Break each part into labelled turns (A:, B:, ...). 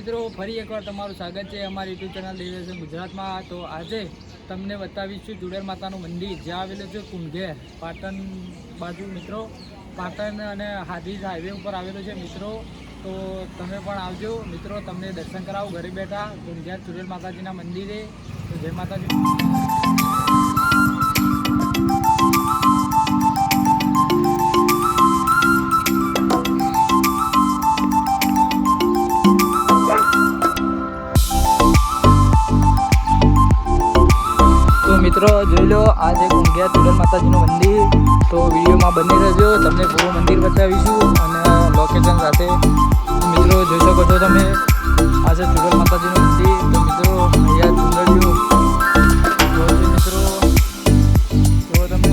A: મિત્રો ફરી એકવાર તમારું સ્વાગત છે અમારી યુટ્યુબ ચેનલ દેવદર્શન ગુજરાતમાં। તો આજે તમને બતાવીશું ચુડેલ માતાનું મંદિર જ્યાં આવેલું છે કુંઢેર પાટણ બાજુ મિત્રો। પાટણ અને હાથીજ હાઈવે ઉપર આવેલું છે મિત્રો। તો તમે પણ આવજો મિત્રો, તમને દર્શન કરાવું ઘરે બેઠા કુંઢેર ચુડેલ માતાજીના મંદિરે। તો જય માતાજી। મિત્રો જોઈ લો આ છે કુંઢેર ચુડેલ માતાજીનું મંદિર। તો વિડીયોમાં બની રહેજો, તમને પૂરું મંદિર બતાવીશું અને લોકેશન સાથે। મિત્રો જોઈ શકો છો તમે, આ છે ચુડેલ માતાજીનું મંદિર। તો મિત્રો અહીંયા ચુંદડીઓ મિત્રો જુઓ તમે।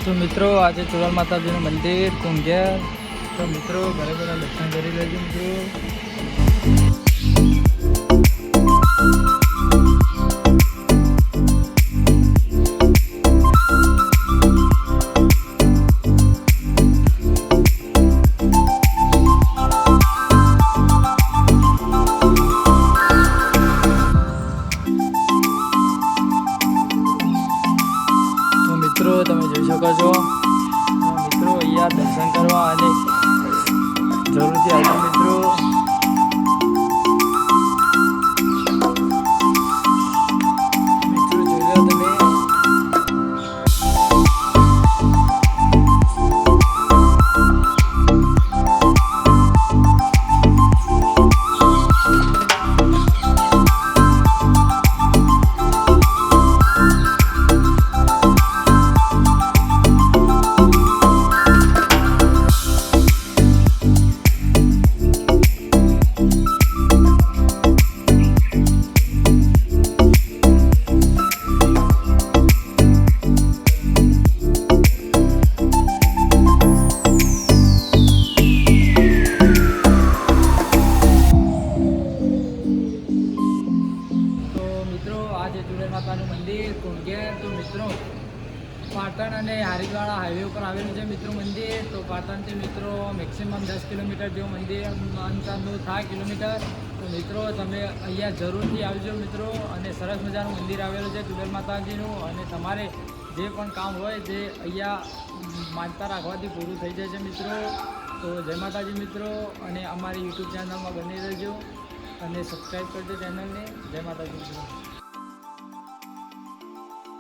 A: તો મિત્રો આજે ચુડેલ માતાજીનું મંદિર કુંઢેર। તો મિત્રો ઘરે ઘરે દર્શન કરી લેજો મિત્રો। મિત્રો તમે જોઈ શકો છો મિત્રો અહીંયા દર્શન કરવા અને જરૂરથી આવજો મિત્રો। મિત્રો જોઈ લો તમે, ચુડેલ માતાનું મંદિર કુંઢેર। તો મિત્રો પાટણ અને હારીજવાડા હાઈવે ઉપર આવેલું છે મિત્રો મંદિર। તો પાટણથી મિત્રો મેક્સિમમ 10 કિલોમીટર જેવું મંદિર અંતરનું થાય કિલોમીટર। તો મિત્રો તમે અહીંયા જરૂરથી આવજો મિત્રો, અને સરસ મજાનું મંદિર આવેલું છે ચુડેલ માતાજીનું। અને તમારે જે પણ કામ હોય જે અહીંયા માનતા રાખવાથી પૂરું થઈ જાય છે મિત્રો। તો જય માતાજી મિત્રો, અને અમારી યુટ્યુબ ચેનલમાં બની રહેજો અને સબસ્ક્રાઈબ કરજો ચેનલને। જય માતાજી મિત્રો।